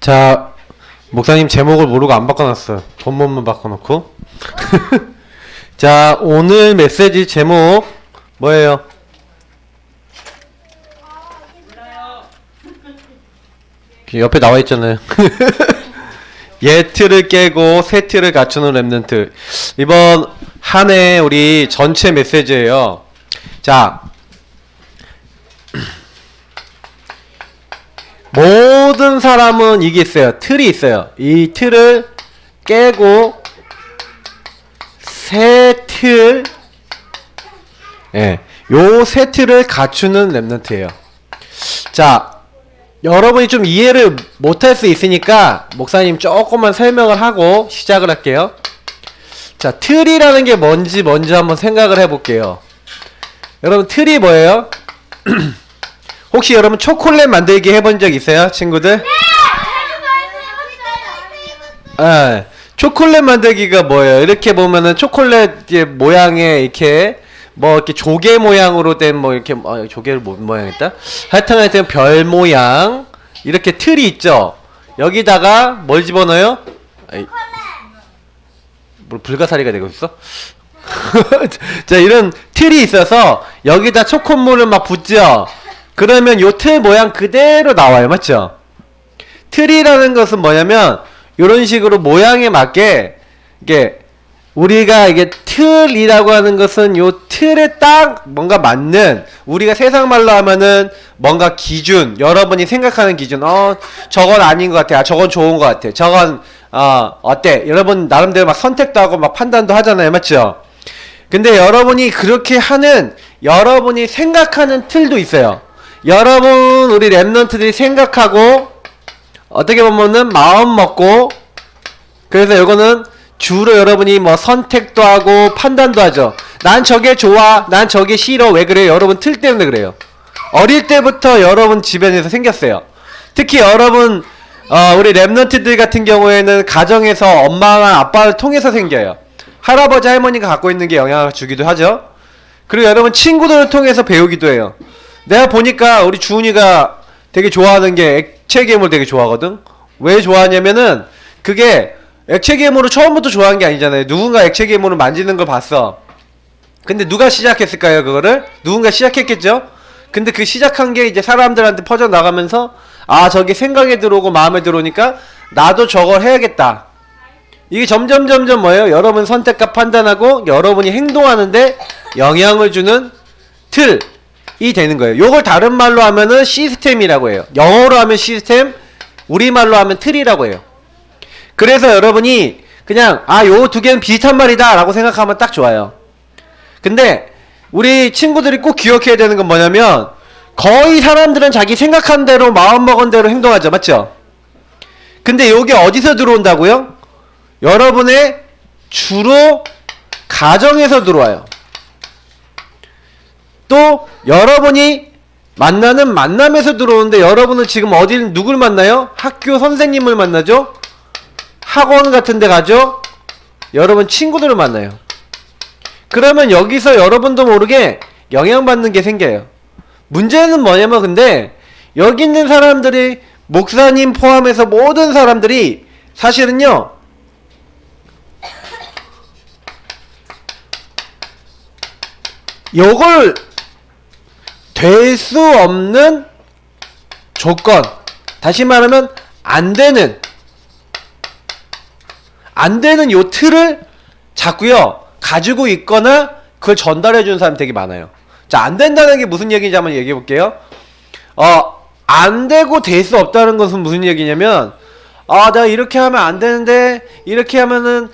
자, 목사님 제목을 모르고 안 바꿔놨어요. 본문만 바꿔놓고. 자, 오늘 메시지 제목 뭐예요? 옆에 나와 있잖아요. 옛 틀을 깨고 새 틀을 갖추는 렘넌트. 이번 한 해 우리 전체 메시지예요. 자, 모든 사람은 이게 있어요. 틀이 있어요. 이 틀을 깨고 새 틀, 요 새 틀을 갖추는 렘넌트예요. 자, 여러분이 좀 이해를 못할 수 있으니까 목사님 조금만 설명을 하고 시작을 할게요. 자, 틀이라는 게 뭔지 먼저 한번 생각을 해볼게요. 여러분, 틀이 뭐예요? 혹시 여러분 초콜릿 만들기 해본 적 있어요, 친구들? 네. 초콜릿 만들기가 뭐예요? 이렇게 보면은 초콜릿 모양의 이렇게 뭐 이렇게 조개 모양으로 된 뭐 이렇게 조개를 뭔 모양이었다? 하여튼 별 모양 이렇게 틀이 있죠. 여기다가 뭘 집어넣어요? 뭐 불가사리가 되고 있어? 자, 이런 틀이 있어서 여기다 초콜릿을 막 붓죠. 그러면 요 틀 모양 그대로 나와요. 맞죠? 틀이라는 것은 뭐냐면 요런 식으로 모양에 맞게 이게 우리가 이게 틀이라고 하는 것은 요 틀에 딱 뭔가 맞는, 우리가 세상 말로 하면은 뭔가 기준, 여러분이 생각하는 기준, 저건 아닌 것 같아, 저건 좋은 것 같아, 저건 어때, 여러분 나름대로 막 선택도 하고 막 판단도 하잖아요. 맞죠? 근데 여러분이 그렇게 하는, 여러분이 생각하는 틀도 있어요. 여러분, 우리 랩런트들이 생각하고 어떻게 보면은 마음 먹고, 그래서 이거는 주로 여러분이 뭐 선택도 하고 판단도 하죠. 난 저게 좋아, 난 저게 싫어. 왜 그래요? 여러분 틀 때문에 그래요. 어릴 때부터 여러분 주변에서 생겼어요. 특히 여러분 우리 랩런트들 같은 경우에는 가정에서 엄마나 아빠를 통해서 생겨요. 할아버지 할머니가 갖고 있는 게 영향을 주기도 하죠. 그리고 여러분 친구들을 통해서 배우기도 해요. 내가 보니까 우리 주은이가 되게 좋아하는 게 액체 괴물 되게 좋아하거든. 왜 좋아하냐면은 그게 액체 괴물을 처음부터 좋아한 게 아니잖아요. 누군가 액체 괴물을 만지는 걸 봤어. 근데 누가 시작했을까요? 그거를? 누군가 시작했겠죠? 근데 그 시작한 게 이제 사람들한테 퍼져나가면서 저게 생각에 들어오고 마음에 들어오니까 나도 저걸 해야겠다. 이게 점점 뭐예요? 여러분 선택과 판단하고 여러분이 행동하는데 영향을 주는 틀이 되는 거예요. 요걸 다른 말로 하면은 시스템이라고 해요. 영어로 하면 시스템, 우리말로 하면 틀이라고 해요. 그래서 여러분이 그냥 요 두 개는 비슷한 말이다 라고 생각하면 딱 좋아요. 근데 우리 친구들이 꼭 기억해야 되는 건 뭐냐면 거의 사람들은 자기 생각한 대로 마음먹은 대로 행동하죠. 맞죠? 근데 요게 어디서 들어온다고요? 여러분의 주로 가정에서 들어와요. 또 여러분이 만나는 만남에서 들어오는데, 여러분은 지금 누굴 만나요? 학교 선생님을 만나죠? 학원 같은 데 가죠? 여러분 친구들을 만나요. 그러면 여기서 여러분도 모르게 영향받는 게 생겨요. 문제는 뭐냐면 근데 여기 있는 사람들이, 목사님 포함해서 모든 사람들이 사실은요, 요걸 될 수 없는 조건, 다시 말하면 안 되는 요 틀을 자꾸요 가지고 있거나 그걸 전달해 주는 사람이 되게 많아요. 자, 안 된다는 게 무슨 얘기인지 한번 얘기해 볼게요. 안 되고 될 수 없다는 것은 무슨 얘기냐면, 내가 이렇게 하면 안 되는데, 이렇게 하면은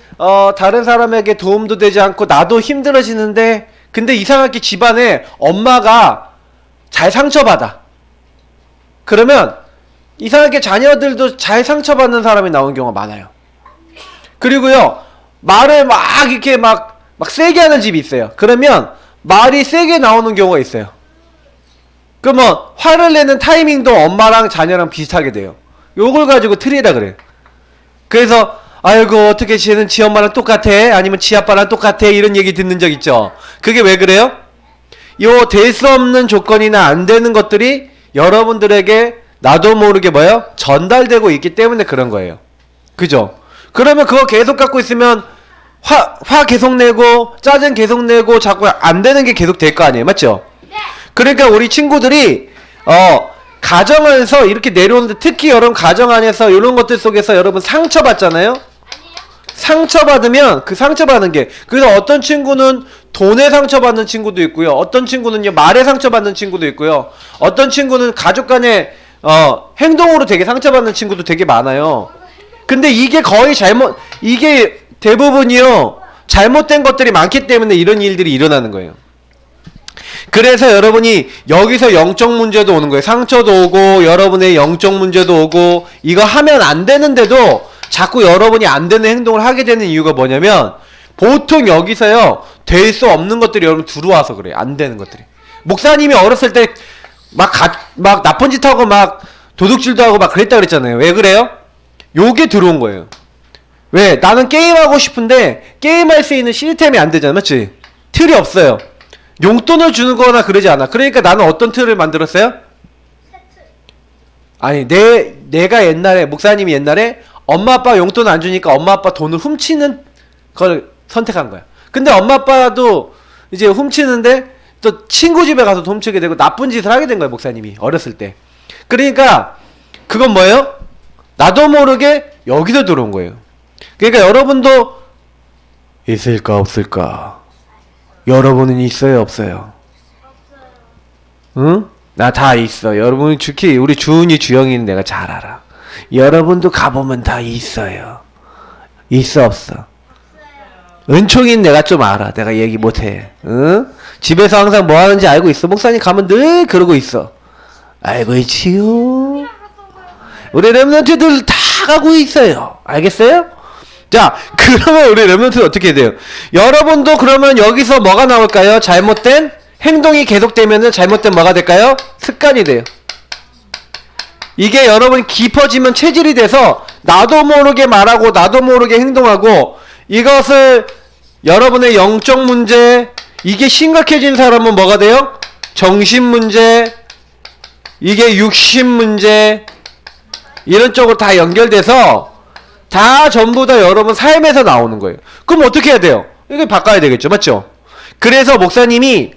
다른 사람에게 도움도 되지 않고 나도 힘들어지는데, 근데 이상하게 집안에 엄마가 잘 상처받아. 그러면 이상하게 자녀들도 잘 상처받는 사람이 나오는 경우가 많아요. 그리고요, 말을 막 이렇게 막 세게 하는 집이 있어요. 그러면 말이 세게 나오는 경우가 있어요. 그러면 화를 내는 타이밍도 엄마랑 자녀랑 비슷하게 돼요. 요걸 가지고 틀이라 그래요. 그래서 아이고 어떻게 쟤는 지 엄마랑 똑같아? 아니면 지 아빠랑 똑같아? 이런 얘기 듣는 적 있죠. 그게 왜 그래요? 요 될 수 없는 조건이나 안 되는 것들이 여러분들에게 나도 모르게 뭐예요? 전달되고 있기 때문에 그런 거예요. 그죠? 그러면 그거 계속 갖고 있으면 화 계속 내고 짜증 계속 내고 자꾸 안 되는 게 계속 될 거 아니에요. 맞죠? 그러니까 우리 친구들이 가정에서 이렇게 내려오는데 특히 여러분 가정 안에서 이런 것들 속에서 여러분 상처받잖아요. 상처받으면 그 상처받는 게 그래서 어떤 친구는 돈에 상처받는 친구도 있고요. 어떤 친구는요 말에 상처받는 친구도 있고요. 어떤 친구는 가족 간의 행동으로 되게 상처받는 친구도 되게 많아요. 근데 이게 거의 이게 대부분이요 잘못된 것들이 많기 때문에 이런 일들이 일어나는 거예요. 그래서 여러분이 여기서 영적 문제도 오는 거예요. 상처도 오고 여러분의 영적 문제도 오고 이거 하면 안 되는데도 자꾸 여러분이 안 되는 행동을 하게 되는 이유가 뭐냐면 보통 여기서요 될 수 없는 것들이 여러분 들어와서 그래요. 안 되는 것들이. 목사님이 어렸을 때 막 나쁜 짓 하고 막 도둑질도 하고 막 그랬다 그랬잖아요. 왜 그래요? 요게 들어온 거예요. 왜? 나는 게임하고 싶은데 게임할 수 있는 시스템이 안 되잖아. 맞지? 틀이 없어요. 용돈을 주는 거나 그러지 않아. 그러니까 나는 어떤 틀을 만들었어요? 아니 내가 옛날에 목사님이 옛날에 엄마 아빠 용돈 안 주니까 엄마 아빠 돈을 훔치는 걸 선택한 거야. 근데 엄마 아빠도 이제 훔치는데 또 친구 집에 가서 훔치게 되고 나쁜 짓을 하게 된 거야. 목사님이 어렸을 때. 그러니까 그건 뭐예요? 나도 모르게 여기서 들어온 거예요. 그러니까 여러분도 있을까 없을까? 여러분은 있어요 없어요? 응? 나 다 있어. 여러분 특히 우리 주은이 주영이는 내가 잘 알아. 여러분도 가보면 다 있어요. 있어 없어? 은총이는 내가 좀 알아. 내가 얘기 못해. 응? 집에서 항상 뭐 하는지 알고 있어. 목사님 가면 늘 그러고 있어. 알고 있지요. 우리 렘넌트들 다 가고 있어요. 알겠어요? 자, 그러면 우리 렘넌트 어떻게 돼요? 여러분도 그러면 여기서 뭐가 나올까요? 잘못된 행동이 계속되면은 잘못된 뭐가 될까요? 습관이 돼요. 이게 여러분 깊어지면 체질이 돼서 나도 모르게 말하고 나도 모르게 행동하고 이것을 여러분의 영적 문제 이게 심각해진 사람은 뭐가 돼요? 정신 문제 이게 육신 문제 이런 쪽으로 다 연결돼서 다 전부 다 여러분 삶에서 나오는 거예요. 그럼 어떻게 해야 돼요? 이거 바꿔야 되겠죠. 맞죠? 그래서 목사님이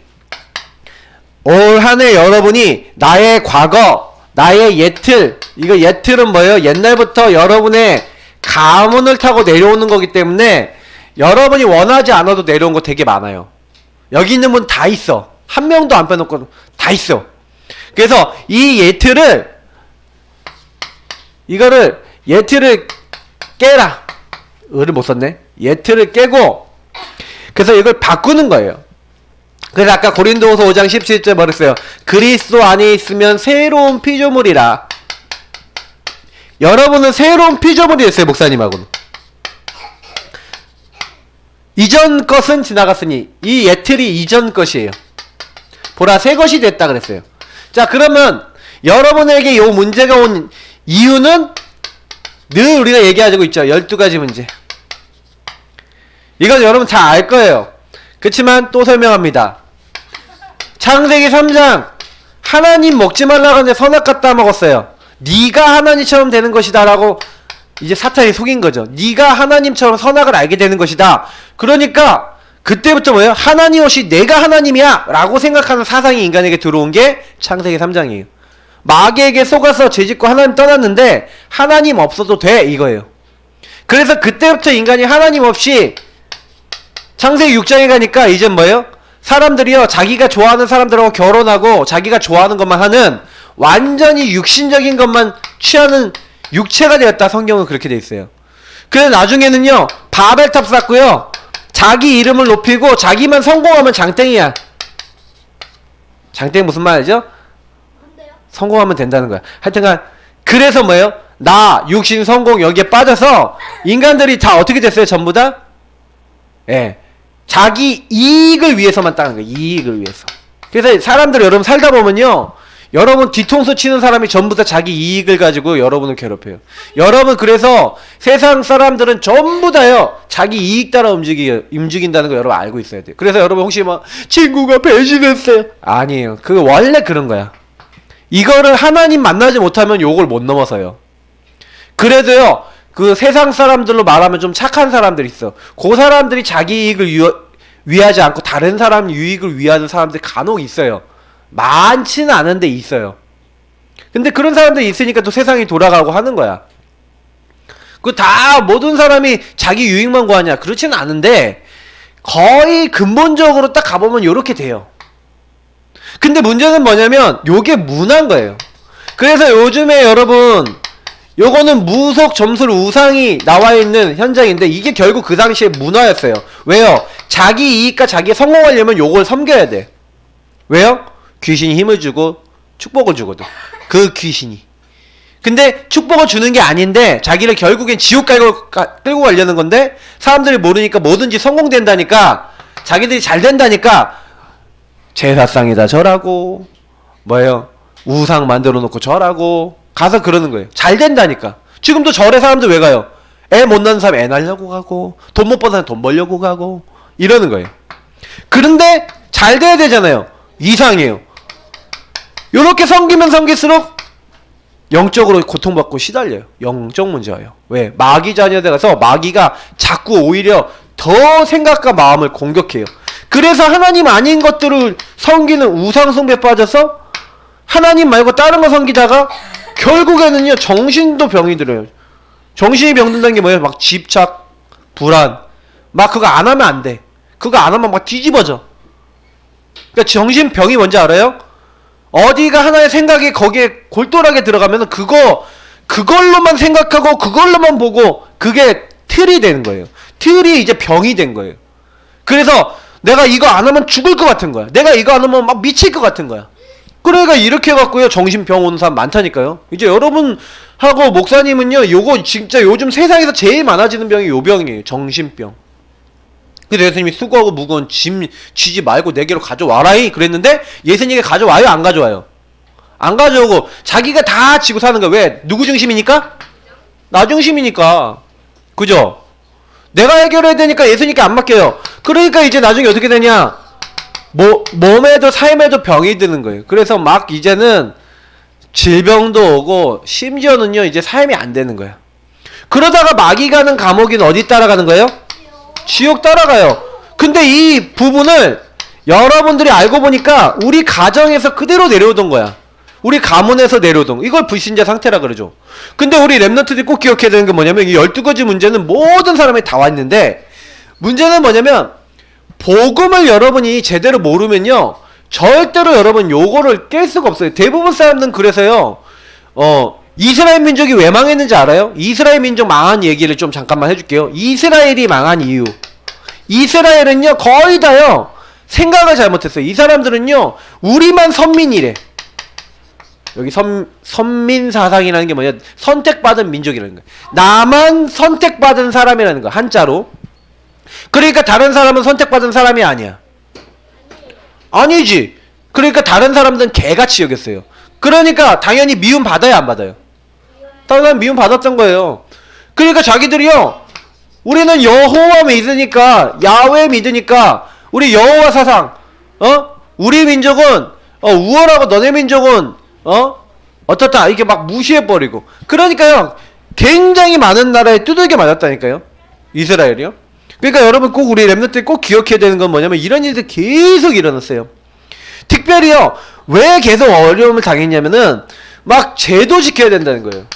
올 한 해 여러분이 나의 과거 나의 예틀 이거 예틀은 뭐예요? 옛날부터 여러분의 가문을 타고 내려오는 거기 때문에 여러분이 원하지 않아도 내려온 거 되게 많아요. 여기 있는 분 다 있어. 한 명도 안 빼놓고 다 있어. 그래서 이 예틀을 깨라. 을을 못 썼네. 예틀을 깨고 그래서 이걸 바꾸는 거예요. 그래서 아까 고린도후서 5장 17절 말했어요. 그리스도 안에 있으면 새로운 피조물이라. 여러분은 새로운 피조물이 됐어요. 목사님하고는. 이전 것은 지나갔으니 이 예틀이 이전 것이에요. 보라 새 것이 됐다 그랬어요. 자 그러면 여러분에게 요 문제가 온 이유는 늘 우리가 얘기하고 있죠. 12가지 문제. 이건 여러분 다 알 거예요. 그렇지만 또 설명합니다. 창세기 3장 하나님 먹지 말라고 하는데 선악 갖다 먹었어요. 네가 하나님처럼 되는 것이다 라고 이제 사탄이 속인 거죠. 네가 하나님처럼 선악을 알게 되는 것이다. 그러니까 그때부터 뭐예요? 하나님 없이 내가 하나님이야 라고 생각하는 사상이 인간에게 들어온 게 창세기 3장이에요. 마귀에게 속아서 죄짓고 하나님 떠났는데 하나님 없어도 돼 이거예요. 그래서 그때부터 인간이 하나님 없이 창세기 6장에 가니까 이제 뭐예요? 사람들이요 자기가 좋아하는 사람들하고 결혼하고 자기가 좋아하는 것만 하는 완전히 육신적인 것만 취하는 육체가 되었다. 성경은 그렇게 돼 있어요. 그래서 나중에는요 바벨탑 쌓고요 자기 이름을 높이고 자기만 성공하면 장땡이야. 장땡이 무슨 말이죠? 성공하면 된다는 거야. 하여튼간 그래서 뭐예요? 나 육신 성공 여기에 빠져서 인간들이 다 어떻게 됐어요? 전부 다? 예. 자기 이익을 위해서만 따는 거예요. 이익을 위해서. 그래서 사람들 여러분 살다 보면요 여러분 뒤통수 치는 사람이 전부 다 자기 이익을 가지고 여러분을 괴롭혀요. 여러분 그래서 세상 사람들은 전부 다요 자기 이익 따라 움직인다는 거 여러분 알고 있어야 돼요. 그래서 여러분 혹시 막 친구가 배신했어요. 아니에요. 그거 원래 그런 거야. 이거를 하나님 만나지 못하면 요걸 못 넘어서요. 그래도요, 그 세상 사람들로 말하면 좀 착한 사람들이 있어. 그 사람들이 자기 이익을 위하지 않고 다른 사람 유익을 위하는 사람들이 간혹 있어요. 많지는 않은데 있어요. 근데 그런 사람들이 있으니까 또 세상이 돌아가고 하는 거야. 그 다 모든 사람이 자기 유익만 구하냐? 그렇지는 않은데 거의 근본적으로 딱 가보면 요렇게 돼요. 근데 문제는 뭐냐면 요게 문화인 거예요. 그래서 요즘에 여러분 요거는 무속 점술 우상이 나와있는 현장인데 이게 결국 그 당시에 문화였어요. 왜요? 자기 이익과 자기 성공하려면 요걸 섬겨야 돼. 왜요? 귀신이 힘을 주고 축복을 주거든. 그 귀신이. 근데 축복을 주는 게 아닌데 자기를 결국엔 지옥 끌고 가려는 건데 사람들이 모르니까 뭐든지 성공된다니까 자기들이 잘 된다니까 제사상에다 절하고 뭐예요? 우상 만들어 놓고 절하고 가서 그러는 거예요. 잘 된다니까. 지금도 절에 사람들 왜 가요? 애 못 낳는 사람 애 낳으려고 가고 돈 못 버는 사람 돈 벌려고 가고 이러는 거예요. 그런데 잘 돼야 되잖아요. 이상해요. 요렇게 섬기면 섬길수록 영적으로 고통받고 시달려요. 영적 문제예요. 왜? 마귀 자녀들 가서 마귀가 자꾸 오히려 더 생각과 마음을 공격해요. 그래서 하나님 아닌 것들을 섬기는 우상 숭배에 빠져서 하나님 말고 다른 거 섬기다가 결국에는요 정신도 병이 들어요. 정신이 병든다는 게 뭐예요? 막 집착, 불안, 막 그거 안 하면 안 돼. 그거 안 하면 막 뒤집어져. 그러니까 정신병이 뭔지 알아요? 어디가 하나의 생각이 거기에 골똘하게 들어가면 그걸로만 생각하고 그걸로만 보고 그게 틀이 되는 거예요. 틀이 이제 병이 된 거예요. 그래서 내가 이거 안 하면 죽을 것 같은 거야. 내가 이거 안 하면 막 미칠 것 같은 거야. 그러니까 이렇게 해갖고요 정신병 오는 사람 많다니까요. 이제 여러분하고 목사님은요 요거 진짜 요즘 세상에서 제일 많아지는 병이 요 병이에요. 정신병. 그래서 예수님이 수고하고 무거운 짐 쥐지 말고 내게로 가져와라이 그랬는데 예수님에게 가져와요? 안 가져와요? 안 가져오고 자기가 다 지고 사는 거야. 왜? 누구 중심이니까? 나 중심이니까. 그죠? 내가 해결해야 되니까 예수님께 안 맡겨요. 그러니까 이제 나중에 어떻게 되냐? 몸에도 삶에도 병이 드는 거예요. 그래서 막 이제는 질병도 오고 심지어는요 이제 삶이 안 되는 거야. 그러다가 마귀 가는 감옥은 어디 따라가는 거예요? 지옥 따라가요. 근데 이 부분을 여러분들이 알고 보니까 우리 가정에서 그대로 내려오던 거야. 우리 가문에서 내려오던 이걸 불신자 상태라 그러죠. 근데 우리 랩런트들이 꼭 기억해야 되는 게 뭐냐면 이 12가지 문제는 모든 사람이 다 왔는데 문제는 뭐냐면 복음을 여러분이 제대로 모르면요 절대로 여러분 요거를 깰 수가 없어요. 대부분 사람들은 그래서요 이스라엘 민족이 왜 망했는지 알아요? 이스라엘 민족 망한 얘기를 좀 잠깐만 해줄게요. 이스라엘이 망한 이유. 이스라엘은요 거의 다요 생각을 잘못했어요. 이 사람들은요 우리만 선민이래. 여기 선민사상이라는 게 뭐냐? 선택받은 민족이라는 거야. 나만 선택받은 사람이라는 거야. 한자로. 그러니까 다른 사람은 선택받은 사람이 아니야. 아니지. 그러니까 다른 사람들은 개같이 여겼어요. 그러니까 당연히 미움 받아야 안 받아요? 다른 사람 미움 받았던 거예요. 그러니까 자기들이요 우리는 여호와 믿으니까 야훼 믿으니까 우리 여호와 사상 우리 민족은 우월하고 너네 민족은 어떻다 이렇게 막 무시해버리고 그러니까요 굉장히 많은 나라에 두들겨 맞았다니까요 이스라엘이요. 그러니까 여러분 꼭 우리 랩런트들이 꼭 기억해야 되는 건 뭐냐면 이런 일들이 계속 일어났어요. 특별히요 왜 계속 어려움을 당했냐면은 막 제도 지켜야 된다는 거예요.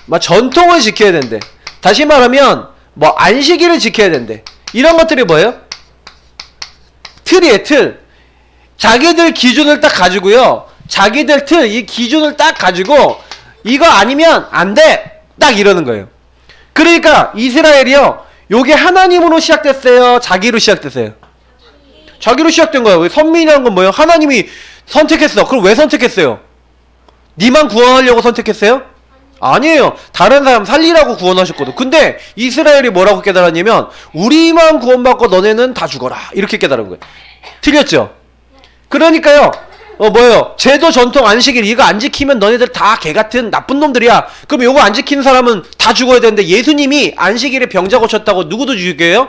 막 전통을 지켜야 된대. 다시 말하면 뭐 안식일을 지켜야 된대. 이런 것들이 뭐예요? 틀이에요. 틀. 자기들 기준을 딱 가지고요 자기들 틀 이 기준을 딱 가지고 이거 아니면 안 돼 딱 이러는 거예요. 그러니까 이스라엘이요 요게 하나님으로 시작됐어요 자기로 시작됐어요? 자기로 시작된 거예요. 왜 선민이라는 건 뭐예요? 하나님이 선택했어. 그럼 왜 선택했어요? 니만 구원하려고 선택했어요? 아니에요. 다른 사람 살리라고 구원하셨거든. 근데 이스라엘이 뭐라고 깨달았냐면 우리만 구원받고 너네는 다 죽어라 이렇게 깨달은 거예요. 틀렸죠? 그러니까요 뭐예요? 제도 전통 안식일 이거 안 지키면 너네들 다 개같은 나쁜 놈들이야. 그럼 요거 안 지키는 사람은 다 죽어야 되는데 예수님이 안식일에 병자 고쳤다고 누구도 죽여요?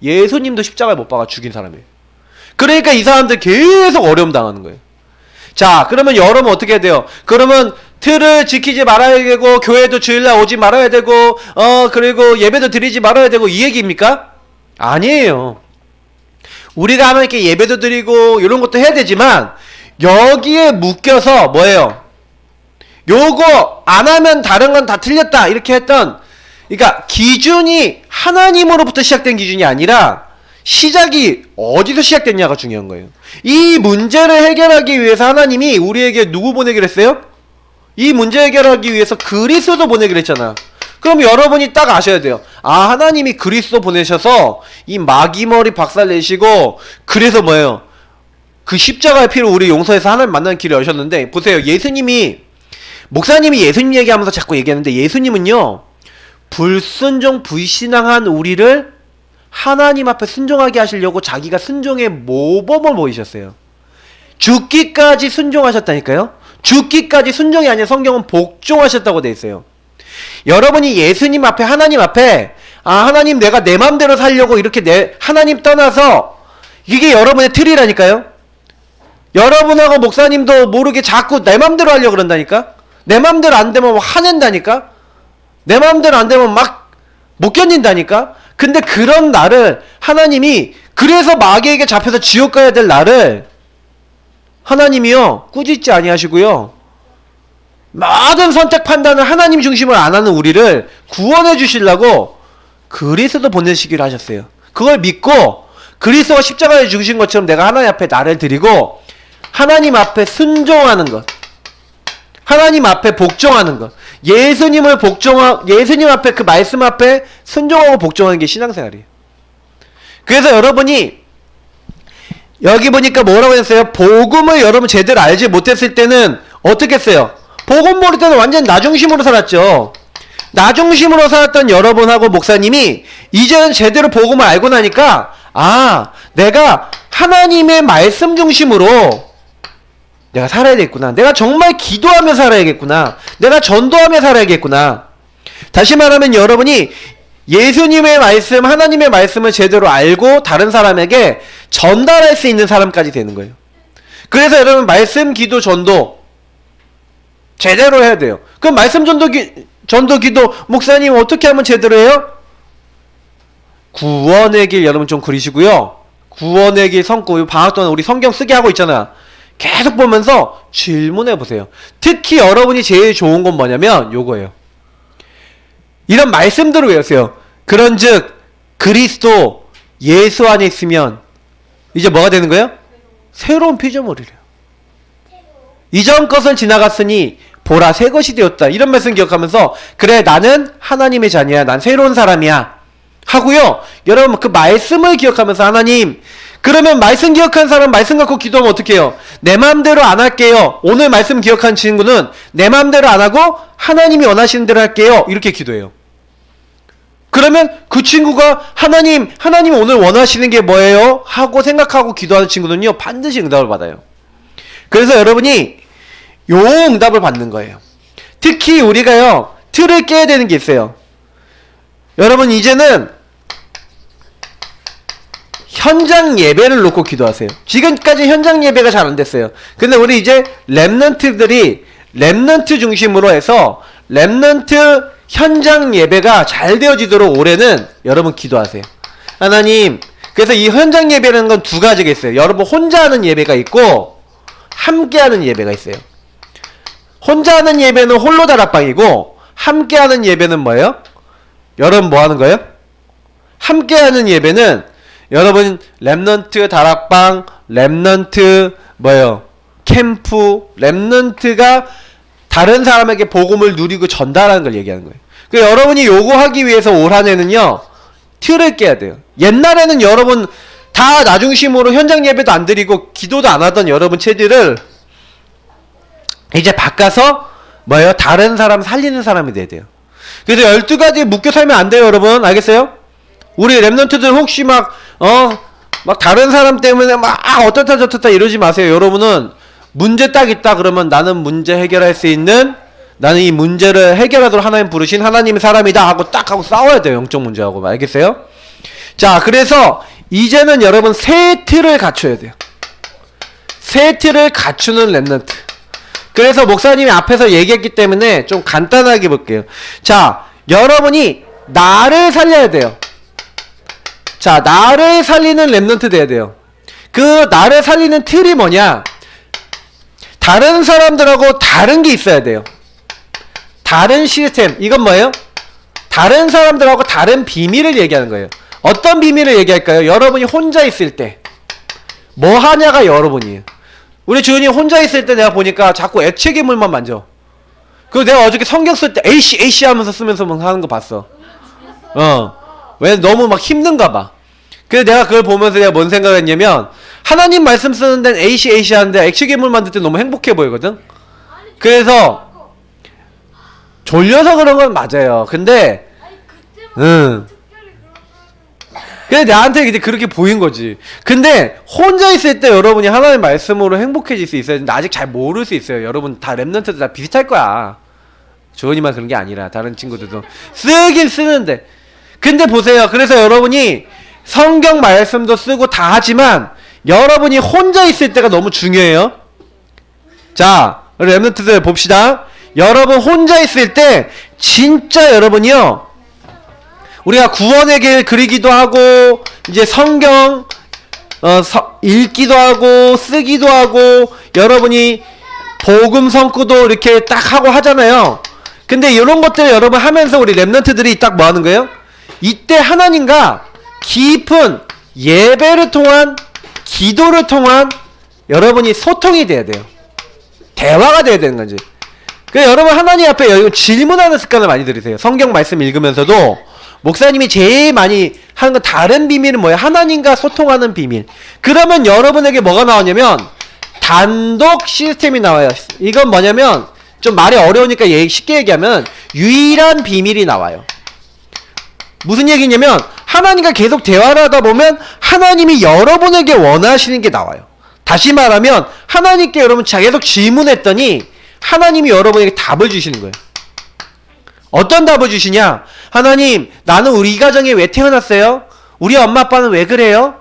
예수님도 십자가에 못 박아 죽인 사람이에요. 그러니까 이 사람들 계속 어려움 당하는 거예요. 자, 그러면 여러분 어떻게 해야 돼요? 그러면 틀을 지키지 말아야 되고, 교회도 주일날 오지 말아야 되고, 그리고 예배도 드리지 말아야 되고, 이 얘기입니까? 아니에요. 우리가 하나님께 예배도 드리고, 이런 것도 해야 되지만, 여기에 묶여서 뭐예요? 요거 안 하면 다른 건 다 틀렸다. 이렇게 했던, 그러니까 기준이 하나님으로부터 시작된 기준이 아니라, 시작이 어디서 시작됐냐가 중요한 거예요. 이 문제를 해결하기 위해서 하나님이 우리에게 누구 보내기로 했어요? 이 문제 해결하기 위해서 그리스도 보내기로 했잖아. 그럼 여러분이 딱 아셔야 돼요. 아, 하나님이 그리스도 보내셔서 이 마귀머리 박살내시고, 그래서 뭐예요? 그 십자가의 피로 우리 용서해서 하나님 만나는 길을 여셨는데, 보세요. 목사님이 예수님 얘기하면서 자꾸 얘기하는데, 예수님은요, 불순종 불신앙한 우리를 하나님 앞에 순종하게 하시려고 자기가 순종의 모범을 보이셨어요. 죽기까지 순종하셨다니까요. 죽기까지 순종이 아니라 성경은 복종하셨다고 돼 있어요. 여러분이 예수님 앞에, 하나님 앞에, 아, 하나님 내가 내 맘대로 살려고 이렇게 하나님 떠나서, 이게 여러분의 틀이라니까요. 여러분하고 목사님도 모르게 자꾸 내 맘대로 하려고 그런다니까. 내 맘대로 안 되면 화낸다니까. 내 맘대로 안 되면 막 못 견딘다니까. 근데 그런 나를 하나님이, 그래서 마귀에게 잡혀서 지옥 가야 될 나를 하나님이요 꾸짖지 아니하시고요, 모든 선택 판단을 하나님 중심으로 안 하는 우리를 구원해 주시려고 그리스도 보내시기로 하셨어요. 그걸 믿고 그리스도가 십자가에 죽으신 것처럼 내가 하나님 앞에 나를 드리고 하나님 앞에 순종하는 것, 하나님 앞에 복종하는 것, 예수님 앞에, 그 말씀 앞에 순종하고 복종하는 게 신앙생활이에요. 그래서 여러분이 여기 보니까 뭐라고 했어요? 복음을 여러분 제대로 알지 못했을 때는 어떻게 했어요? 복음 모를 때는 완전 나 중심으로 살았죠. 나 중심으로 살았던 여러분하고 목사님이 이제는 제대로 복음을 알고 나니까, 아, 내가 하나님의 말씀 중심으로 내가 살아야겠구나. 내가 정말 기도하며 살아야겠구나. 내가 전도하며 살아야겠구나. 다시 말하면 여러분이 예수님의 말씀, 하나님의 말씀을 제대로 알고 다른 사람에게 전달할 수 있는 사람까지 되는 거예요. 그래서 여러분 말씀, 기도, 전도 제대로 해야 돼요. 그럼 말씀, 전도, 기도 목사님 어떻게 하면 제대로 해요? 구원의 길 여러분 좀 그리시고요. 구원의 길 성구, 방학 동안 우리 성경 쓰게 하고 있잖아. 계속 보면서 질문해 보세요. 특히 여러분이 제일 좋은 건 뭐냐면 요거예요. 이런 말씀들을 외우세요. 그런즉 그리스도 예수 안에 있으면 이제 뭐가 되는 거예요? 새로운 피조물이래요. 이전 것은 지나갔으니 보라 새 것이 되었다. 이런 말씀 기억하면서 그래 나는 하나님의 자녀야. 난 새로운 사람이야. 하고요. 여러분 그 말씀을 기억하면서 하나님, 그러면 말씀 기억한 사람 말씀 갖고 기도하면 어떻게 해요? 내 마음대로 안 할게요. 오늘 말씀 기억한 친구는 내 마음대로 안 하고 하나님이 원하시는 대로 할게요. 이렇게 기도해요. 그러면 그 친구가 하나님이 오늘 원하시는 게 뭐예요? 하고 생각하고 기도하는 친구는요 반드시 응답을 받아요. 그래서 여러분이 요 응답을 받는 거예요. 특히 우리가요 틀을 깨야 되는 게 있어요. 여러분 이제는 현장 예배를 놓고 기도하세요. 지금까지 현장 예배가 잘 안 됐어요. 근데 우리 이제 랩넌트들이 랩넌트 중심으로 해서 랩넌트 현장 예배가 잘 되어지도록 올해는 여러분 기도하세요. 하나님, 그래서 이 현장 예배라는 건 두 가지가 있어요. 여러분 혼자 하는 예배가 있고 함께 하는 예배가 있어요. 혼자 하는 예배는 홀로 다락방이고 함께 하는 예배는 뭐예요? 여러분 뭐 하는 거예요? 함께 하는 예배는 여러분 랩넌트 다락방, 랩넌트 뭐예요? 캠프, 랩넌트가 다른 사람에게 복음을 누리고 전달하는 걸 얘기하는 거예요. 그래서 여러분이 요거 하기 위해서 올 한 해는요 틀을 깨야 돼요. 옛날에는 여러분 다 나 중심으로 현장 예배도 안 드리고 기도도 안 하던 여러분 체질을 이제 바꿔서 뭐예요? 다른 사람 살리는 사람이 돼야 돼요. 그래서 12가지에 묶여 살면 안 돼요, 여러분. 알겠어요? 우리 랩넌트들 혹시 막 다른 사람 때문에 막 어떻다 저떻다 이러지 마세요. 여러분은 문제 딱 있다 그러면 나는 문제 해결할 수 있는, 나는 이 문제를 해결하도록 하나님 부르신 하나님의 사람이다 하고 딱 하고 싸워야 돼요. 영적 문제하고. 알겠어요? 자, 그래서 이제는 여러분 새 틀을 갖춰야 돼요. 세트를 갖추는 랩넌트. 그래서 목사님이 앞에서 얘기했기 때문에 좀 간단하게 볼게요. 자, 여러분이 나를 살려야 돼요. 자, 나를 살리는 랩넌트 돼야 돼요. 그 나를 살리는 틀이 뭐냐? 다른 사람들하고 다른 게 있어야 돼요. 다른 시스템. 이건 뭐예요? 다른 사람들하고 다른 비밀을 얘기하는 거예요. 어떤 비밀을 얘기할까요? 여러분이 혼자 있을 때 뭐 하냐가 여러분이에요. 우리 주은이 혼자 있을 때 내가 보니까 자꾸 액체괴물만 만져. 그리고 내가 어저께 성경 쓸 때 에이씨 하면서 쓰면서 막 하는 거 봤어. 왜 너무 막 힘든가 봐. 그래서 내가 그걸 보면서 내가 뭔 생각을 했냐면, 하나님 말씀 쓰는 데는 에이씨 하는데 액체괴물 만들 때 너무 행복해 보이거든. 그래서 졸려서 그런 건 맞아요. 근데 그냥 나한테 이제 그렇게 보인 거지. 근데 혼자 있을 때 여러분이 하나님 말씀으로 행복해질 수 있어요. 근데 아직 잘 모를 수 있어요. 여러분 다 랩런트들 다 비슷할 거야. 주원이만 그런 게 아니라 다른 친구들도 쓰긴 쓰는데. 근데 보세요. 그래서 여러분이 성경 말씀도 쓰고 다 하지만 여러분이 혼자 있을 때가 너무 중요해요. 자, 우리 랩런트들 봅시다. 여러분 혼자 있을 때 진짜 여러분이요, 우리가 구원의 길 그리기도 하고 이제 성경 읽기도 하고 쓰기도 하고 여러분이 복음 선구도 이렇게 딱 하고 하잖아요. 근데 이런 것들 여러분 하면서 우리 랩런트들이 딱 뭐 하는 거예요? 이때 하나님과 깊은 예배를 통한, 기도를 통한 여러분이 소통이 돼야 돼요. 대화가 돼야 되는 거지. 그래서 여러분 하나님 앞에 질문하는 습관을 많이 들이세요. 성경 말씀 읽으면서도 목사님이 제일 많이 하는 건 다른 비밀은 뭐예요? 하나님과 소통하는 비밀. 그러면 여러분에게 뭐가 나오냐면 단독 시스템이 나와요. 이건 뭐냐면 좀 말이 어려우니까 쉽게 얘기하면 유일한 비밀이 나와요. 무슨 얘기냐면 하나님과 계속 대화를 하다 보면 하나님이 여러분에게 원하시는 게 나와요. 다시 말하면 하나님께 여러분 계속 질문했더니 하나님이 여러분에게 답을 주시는 거예요. 어떤 답을 주시냐? 하나님, 나는 우리 가정에 왜 태어났어요? 우리 엄마 아빠는 왜 그래요?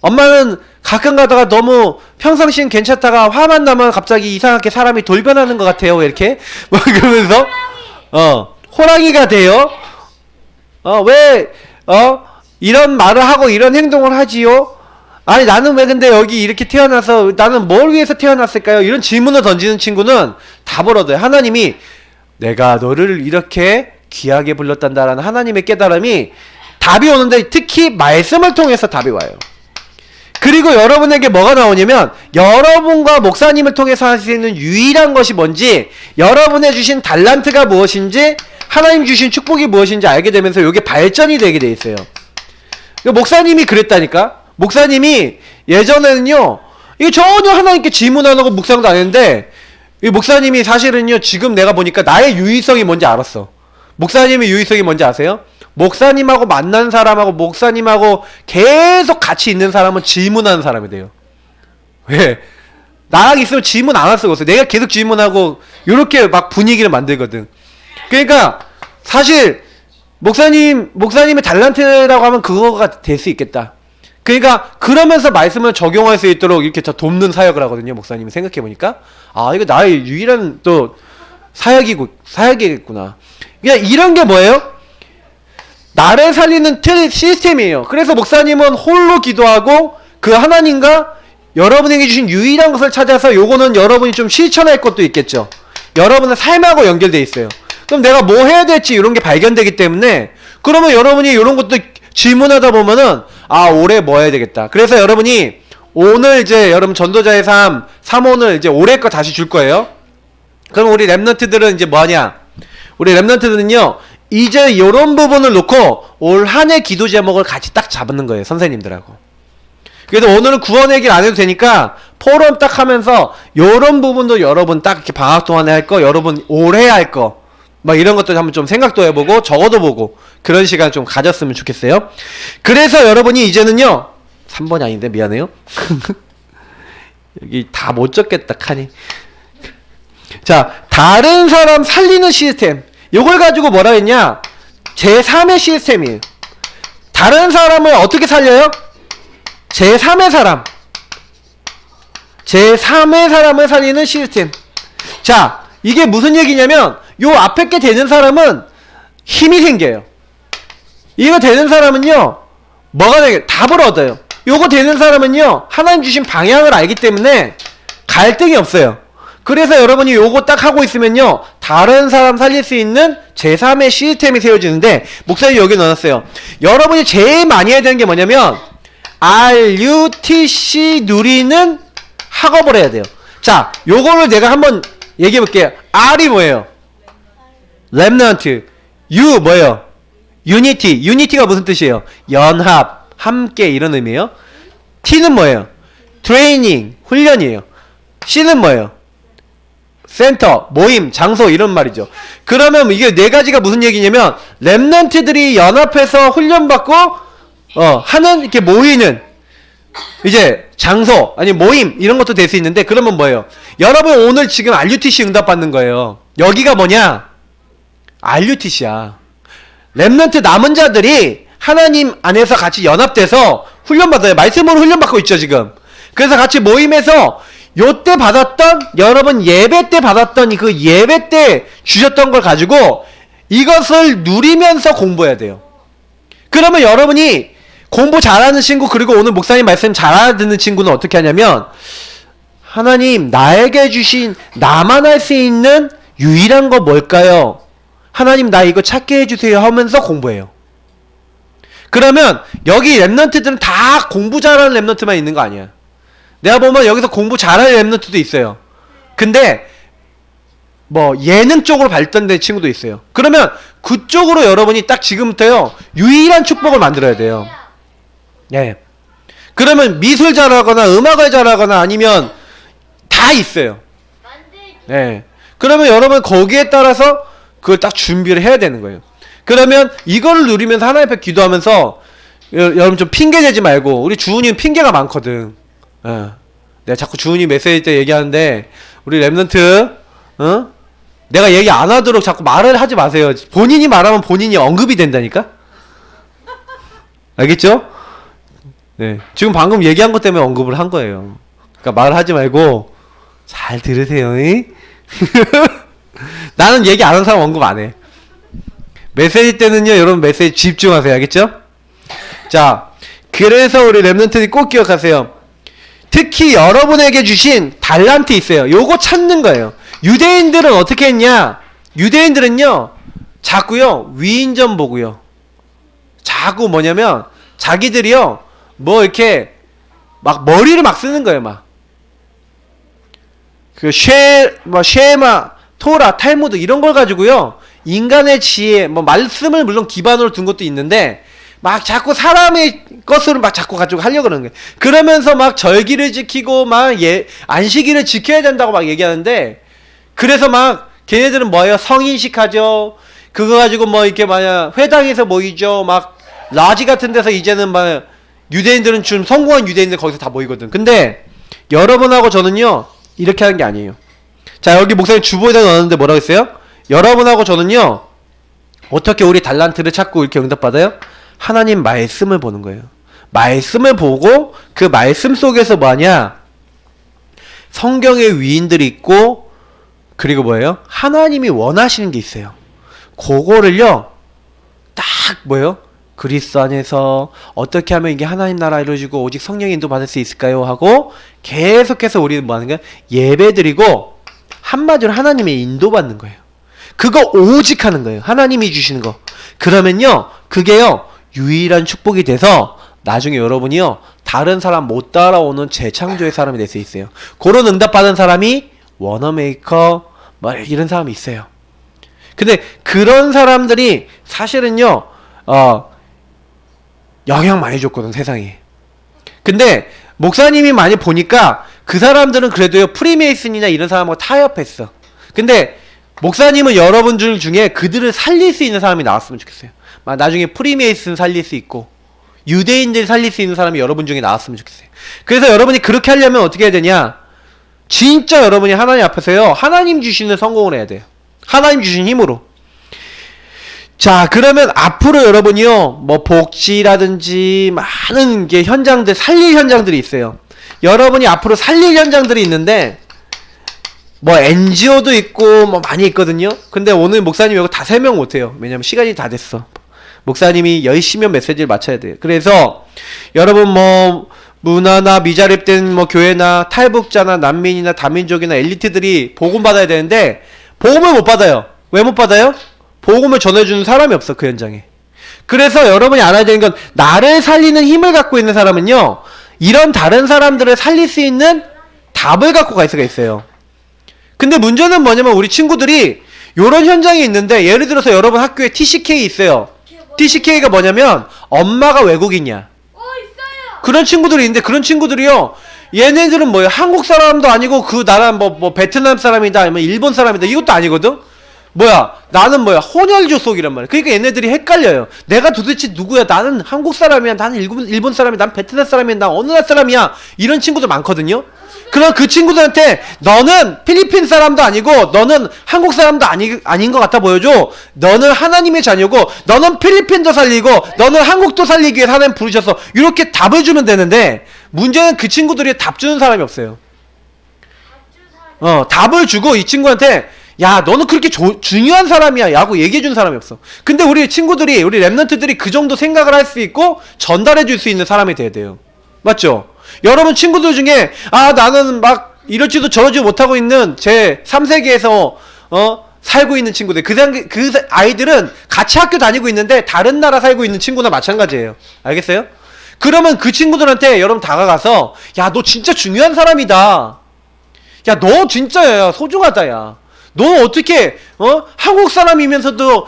엄마는 가끔 가다가 너무 평상시엔 괜찮다가 화만 나면 갑자기 이상하게 사람이 돌변하는 것 같아요. 이렇게 뭐 그러면서 호랑이가 돼요. 왜 이런 말을 하고 이런 행동을 하지요? 아니 나는 왜 근데 여기 이렇게 태어나서 나는 뭘 위해서 태어났을까요? 이런 질문을 던지는 친구는 답을 얻어요. 하나님이 내가 너를 이렇게 귀하게 불렀단다라는 하나님의 깨달음이 답이 오는데 특히 말씀을 통해서 답이 와요. 그리고 여러분에게 뭐가 나오냐면 여러분과 목사님을 통해서 할 수 있는 유일한 것이 뭔지, 여러분의 주신 달란트가 무엇인지, 하나님 주신 축복이 무엇인지 알게 되면서 이게 발전이 되게 돼 있어요. 목사님이 그랬다니까. 목사님이 예전에는요 이게 전혀 하나님께 질문 안 하고 묵상도 안 했는데, 이 목사님이 사실은요 지금 내가 보니까 나의 유의성이 뭔지 알았어. 목사님의 유의성이 뭔지 아세요? 목사님하고 만난 사람하고 목사님하고 계속 같이 있는 사람은 질문하는 사람이 돼요. 왜? 나랑 있으면 질문 안 할 수가 없어. 내가 계속 질문하고 요렇게 막 분위기를 만들거든. 그러니까 사실 목사님의 달란트라고 하면 그거가 될 수 있겠다. 그러니까 그러면서 말씀을 적용할 수 있도록 이렇게 더 돕는 사역을 하거든요. 목사님이 생각해보니까 이거 나의 유일한 또 사역이겠구나. 그냥 이런 게 뭐예요? 나를 살리는 시스템이에요. 그래서 목사님은 홀로 기도하고 그 하나님과 여러분에게 주신 유일한 것을 찾아서 요거는 여러분이 좀 실천할 것도 있겠죠. 여러분의 삶하고 연결돼 있어요. 그럼 내가 뭐 해야 될지 이런 게 발견되기 때문에, 그러면 여러분이 이런 것도 질문하다 보면은 올해 뭐 해야 되겠다. 그래서 여러분이 오늘 이제 여러분 전도자의 삶 3원을 이제 올해 거 다시 줄 거예요. 그럼 우리 랩런트들은 이제 뭐 하냐? 우리 랩런트들은요 이제 요런 부분을 놓고 올 한 해 기도 제목을 같이 딱 잡는 거예요. 선생님들하고. 그래서 오늘은 구원의 길 안 해도 되니까 포럼 딱 하면서 요런 부분도 여러분 딱 이렇게 방학 동안에 할 거, 여러분 올해 할 거, 막 이런 것도 한번 좀 생각도 해보고 적어도 보고 그런 시간 좀 가졌으면 좋겠어요. 그래서 여러분이 이제는요 3번이 아닌데 미안해요. 여기 다 못 적겠다 카니. 자, 다른 사람 살리는 시스템, 요걸 가지고 뭐라 했냐? 제3의 시스템이에요. 다른 사람을 어떻게 살려요? 제3의 사람. 제3의 사람을 살리는 시스템. 자, 이게 무슨 얘기냐면 요 앞에 게 되는 사람은 힘이 생겨요. 이거 되는 사람은요 뭐가 되게 답을 얻어요. 요거 되는 사람은요 하나님 주신 방향을 알기 때문에 갈등이 없어요. 그래서 여러분이 요거 딱 하고 있으면요 다른 사람 살릴 수 있는 제3의 시스템이 세워지는데, 목사님 여기 넣어놨어요. 여러분이 제일 많이 해야 되는 게 뭐냐면 RUTC 누리는 학업을 해야 돼요. 자, 요거를 내가 한번 얘기해 볼게요. R이 뭐예요? 렘넌트. U 뭐예요? 유니티. 유니티가 무슨 뜻이에요? 연합, 함께, 이런 의미예요. T는 뭐예요? 트레이닝, 훈련이에요. C는 뭐예요? 센터, 모임, 장소, 이런 말이죠. 그러면 이게 네 가지가 무슨 얘기냐면 렘넌트들이 연합해서 훈련받고 하는, 이렇게 모이는 이제 장소, 아니 모임, 이런 것도 될 수 있는데, 그러면 뭐예요? 여러분 오늘 지금 RUTC 응답 받는 거예요. 여기가 뭐냐? RUTC야. 렘넌트 남은 자들이 하나님 안에서 같이 연합돼서 훈련받아요. 말씀으로 훈련받고 있죠 지금. 그래서 같이 모임에서 요때 받았던, 여러분 예배 때 받았던 그 예배 때 주셨던 걸 가지고 이것을 누리면서 공부해야 돼요. 그러면 여러분이 공부 잘하는 친구, 그리고 오늘 목사님 말씀 잘 알아듣는 친구는 어떻게 하냐면, 하나님 나에게 주신, 나만 할 수 있는 유일한 거 뭘까요? 하나님 나 이거 찾게 해주세요 하면서 공부해요. 그러면 여기 랩런트들은 다 공부 잘하는 랩런트만 있는 거 아니야. 내가 보면 여기서 공부 잘하는 랩런트도 있어요. 근데 뭐 예능 쪽으로 발전된 친구도 있어요. 그러면 그쪽으로 여러분이 딱 지금부터요 유일한 축복을 만들어야 돼요. 예. 그러면 미술 잘하거나 음악을 잘하거나 아니면 다 있어요. 예. 그러면 여러분 거기에 따라서 그걸 딱 준비를 해야 되는 거예요. 그러면 이거를 누리면서 하나님 앞에 기도하면서, 여러분 좀 핑계 대지 말고, 우리 주은이는 핑계가 많거든. 내가 자꾸 주은이 메시지 때 얘기하는데, 우리 랩런트 내가 얘기 안 하도록 자꾸 말을 하지 마세요. 본인이 말하면 본인이 언급이 된다니까? 알겠죠? 네. 지금 방금 얘기한 것 때문에 언급을 한 거예요. 그러니까 말을 하지 말고 잘 들으세요. 나는 얘기 안 하는 사람 언급 안 해. 메시지 때는요 여러분 메시지 집중하세요. 알겠죠? 자, 그래서 우리 랩런트들이 꼭 기억하세요. 특히 여러분에게 주신 달란트 있어요. 요거 찾는 거예요. 유대인들은 어떻게 했냐? 유대인들은요 자꾸요 위인전 보고요, 자꾸 뭐냐면 자기들이요 뭐 이렇게 막 머리를 막 쓰는 거예요. 막 그 쉐마, 토라, 탈무드 이런 걸 가지고요 인간의 지혜, 뭐 말씀을 물론 기반으로 둔 것도 있는데 막 자꾸 사람의 것으로 막 자꾸 가지고 하려고 그러는 거예요. 그러면서 막 절기를 지키고 막 안식일을 지켜야 된다고 막 얘기하는데, 그래서 막 걔네들은 뭐예요? 성인식 하죠. 그거 가지고 뭐 이렇게 만약 회당에서 모이죠. 막 라지 같은 데서 이제는 막 유대인들은 좀 성공한 유대인들 거기서 다 모이거든. 근데 여러분하고 저는요 이렇게 하는 게 아니에요. 자, 여기 목사님 주보에다 넣었는데 뭐라고 했어요? 여러분하고 저는요 어떻게 우리 달란트를 찾고 이렇게 응답받아요? 하나님 말씀을 보는 거예요. 말씀을 보고 그 말씀 속에서 뭐하냐, 성경의 위인들이 있고, 그리고 뭐예요? 하나님이 원하시는 게 있어요. 그거를요 딱 뭐예요? 그리스도 안에서 어떻게 하면 이게 하나님 나라 이루어지고 오직 성령의 인도 받을 수 있을까요? 하고 계속해서 우리는 뭐 하는 거야? 예배 드리고, 한마디로 하나님의 인도 받는 거예요. 그거 오직 하는 거예요. 하나님이 주시는 거. 그러면요 그게요 유일한 축복이 돼서 나중에 여러분이요 다른 사람 못 따라오는 재창조의 사람이 될 수 있어요. 그런 응답 받은 사람이 워너메이커 뭐 이런 사람이 있어요. 근데 그런 사람들이 사실은요 영향 많이 줬거든 세상에. 근데 목사님이 많이 보니까 그 사람들은 그래도요 프리메이슨이나 이런 사람하고 타협했어. 근데 목사님은 여러분들 중에 그들을 살릴 수 있는 사람이 나왔으면 좋겠어요. 나중에 프리메이슨 살릴 수 있고 유대인들 살릴 수 있는 사람이 여러분 중에 나왔으면 좋겠어요. 그래서 여러분이 그렇게 하려면 어떻게 해야 되냐, 진짜 여러분이 하나님 앞에서요 하나님 주시는 성공을 해야 돼요. 하나님 주신 힘으로. 자, 그러면 앞으로 여러분이요 뭐 복지라든지 많은 게 현장들, 살릴 현장들이 있어요. 여러분이 앞으로 살릴 현장들이 있는데 뭐 NGO도 있고 뭐 많이 있거든요. 근데 오늘 목사님 이거 다 설명 못해요. 왜냐면 시간이 다 됐어. 목사님이 10시면 메시지를 마쳐야 돼요. 그래서 여러분 뭐 문화나 미자립된 뭐 교회나 탈북자나 난민이나 다민족이나 엘리트들이 복음 받아야 되는데 복음을 못 받아요. 왜 못 받아요? 복음을 전해주는 사람이 없어, 그 현장에. 그래서 여러분이 알아야 되는 건 나를 살리는 힘을 갖고 있는 사람은요, 이런 다른 사람들을 살릴 수 있는 답을 갖고 갈 수가 있어요. 근데 문제는 뭐냐면 우리 친구들이 요런 현장이 있는데, 예를 들어서 여러분 학교에 TCK 있어요. TCK가 뭐냐면 엄마가 외국인이야. 그런 친구들이 있는데, 그런 친구들이요, 얘네들은 뭐예요? 한국 사람도 아니고 그 나라 뭐 베트남 사람이다 아니면 일본 사람이다 이것도 아니거든. 뭐야, 나는 뭐야, 혼혈 조속이란 말이야. 그러니까 얘네들이 헷갈려요. 내가 도대체 누구야? 나는 한국 사람이야, 나는 일본 사람이야, 난 베트남 사람이야, 난 어느 나라 사람이야. 이런 친구들 많거든요. 그럼 그 친구들한테 너는 필리핀 사람도 아니고 너는 한국 사람도 아닌 것 같아 보여줘. 너는 하나님의 자녀고 너는 필리핀도 살리고 너는 한국도 살리기 위해 하나님 부르셔서 이렇게 답을 주면 되는데, 문제는 그 친구들이 답 주는 사람이 없어요. 답을 주고 이 친구한테 야, 너는 그렇게 중요한 사람이야 라고 얘기해 준 사람이 없어. 근데 우리 친구들이, 우리 랩런트들이 그 정도 생각을 할 수 있고 전달해 줄 수 있는 사람이 돼야 돼요. 맞죠? 여러분 친구들 중에 나는 막 이러지도 저러지도 못하고 있는 제 3세계에서 살고 있는 친구들, 그 아이들은 같이 학교 다니고 있는데 다른 나라 살고 있는 친구나 마찬가지예요. 알겠어요? 그러면 그 친구들한테 여러분 다가가서 야, 너 진짜 중요한 사람이다. 야, 너 진짜 소중하다. 야, 너 어떻게 한국 사람이면서도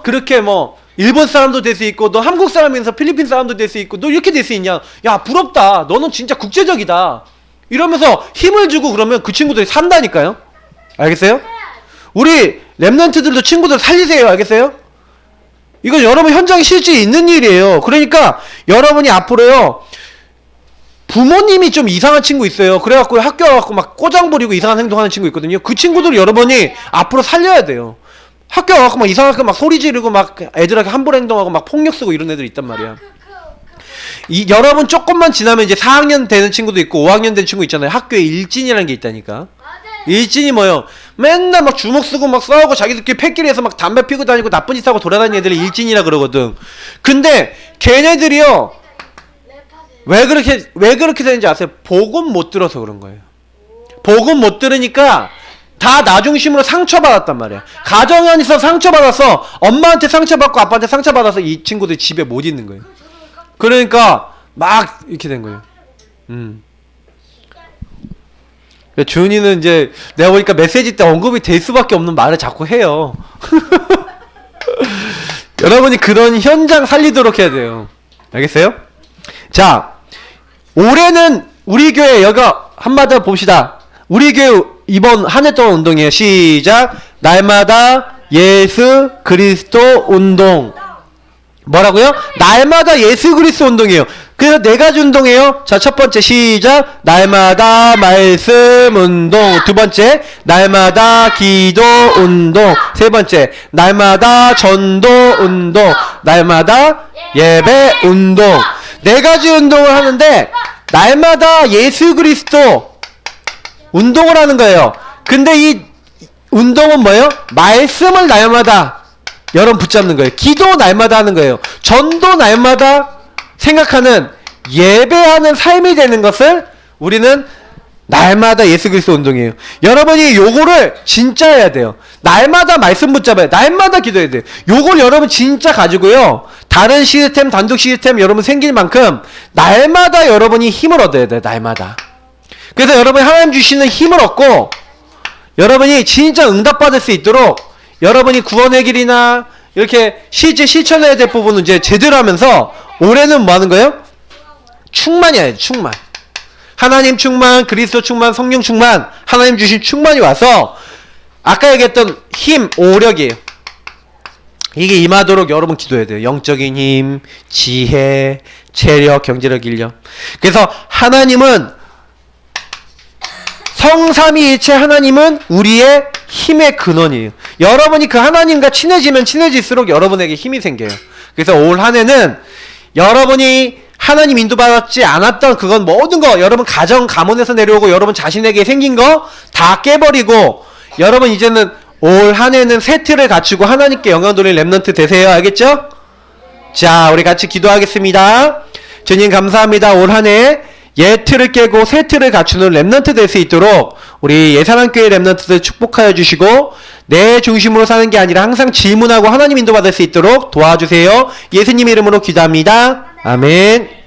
그렇게 뭐 일본 사람도 될 수 있고, 너 한국 사람이면서 필리핀 사람도 될 수 있고, 너 이렇게 될 수 있냐? 야, 부럽다. 너는 진짜 국제적이다. 이러면서 힘을 주고 그러면 그 친구들이 산다니까요. 알겠어요? 우리 랩런트들도 친구들 살리세요. 알겠어요? 이건 여러분 현장에 실제 있는 일이에요. 그러니까 여러분이 앞으로요, 부모님이 좀 이상한 친구 있어요. 그래갖고 학교 와갖고 막 꼬장 부리고 이상한 행동하는 친구 있거든요. 그 친구들 여러분이 앞으로 살려야 돼요. 학교 와갖고 막 이상하게 막 소리 지르고 막 애들한테 함부로 행동하고 막 폭력 쓰고 이런 애들 있단 말이야. 여러분 조금만 지나면 이제 4학년 되는 친구도 있고 5학년 된 친구 있잖아요. 학교에 일진이라는 게 있다니까. 일진이 뭐예요? 맨날 막 주먹 쓰고 막 싸우고 자기들끼리 패끼리해서 막 담배 피고 다니고 나쁜 짓 하고 돌아다니는 애들이 일진이라 그러거든. 근데 걔네들이요, 왜 그렇게 되는지 아세요? 복음 못 들어서 그런 거예요. 복음 못 들으니까 다 나 중심으로 상처받았단 말이야. 가정 안에서 상처받아서 엄마한테 상처받고 아빠한테 상처받아서 이 친구들이 집에 못 있는 거예요. 그러니까 막 이렇게 된 거예요. 주은이는 이제 내가 보니까 메시지 때 언급이 될 수밖에 없는 말을 자꾸 해요. 여러분이 그런 현장 살리도록 해야 돼요. 알겠어요? 자, 올해는 우리 교회, 여가 한마디 봅시다. 우리 교회 이번 한 해 동안 운동이에요. 시작. 날마다 예수 그리스도 운동. 뭐라고요? 날마다 예수 그리스도 운동이에요. 그래서 4가지 운동이에요. 자, 첫 번째 시작. 날마다 말씀 운동. 두 번째 날마다 기도 운동. 세 번째 날마다 전도 운동. 날마다 예배 운동. 4가지 운동을 하는데 날마다 예수 그리스도 운동을 하는 거예요. 근데 이 운동은 뭐예요? 말씀을 날마다 여러분 붙잡는 거예요. 기도 날마다 하는 거예요. 전도 날마다 생각하는 예배하는 삶이 되는 것을 우리는 날마다 예수 그리스도 운동이에요. 여러분이 요거를 진짜 해야 돼요. 날마다 말씀 붙잡아요. 날마다 기도해야 돼요. 요걸 여러분 진짜 가지고요, 다른 시스템, 단독 시스템 여러분 생길 만큼 날마다 여러분이 힘을 얻어야 돼요. 날마다. 그래서 여러분이 하나님 주시는 힘을 얻고 여러분이 진짜 응답받을 수 있도록 여러분이 구원의 길이나 이렇게 실제 실천해야 될 부분은 이제 제대로 하면서 올해는 뭐 하는 거예요? 충만이야. 충만. 하나님 충만, 그리스도 충만, 성령 충만, 하나님 주신 충만이 와서 아까 얘기했던 힘, 오력이에요. 이게 임하도록 여러분 기도해야 돼요. 영적인 힘, 지혜, 체력, 경제력, 인력. 그래서 하나님은 성삼위일체, 하나님은 우리의 힘의 근원이에요. 여러분이 그 하나님과 친해지면 친해질수록 여러분에게 힘이 생겨요. 그래서 올 한 해는 여러분이 하나님 인도받지 않았던 그건 모든 거 여러분 가정 가문에서 내려오고 여러분 자신에게 생긴 거 다 깨버리고 여러분 이제는 올 한 해는 새 틀을 갖추고 하나님께 영광 돌릴 렘넌트 되세요. 알겠죠? 자, 우리 같이 기도하겠습니다. 주님 감사합니다. 올 한 해 옛 틀을 깨고 새 틀을 갖추는 렘넌트 될 수 있도록 우리 예산한교회 렘넌트들 축복하여 주시고 내 중심으로 사는 게 아니라 항상 질문하고 하나님 인도받을 수 있도록 도와주세요. 예수님 이름으로 기도합니다. 아멘.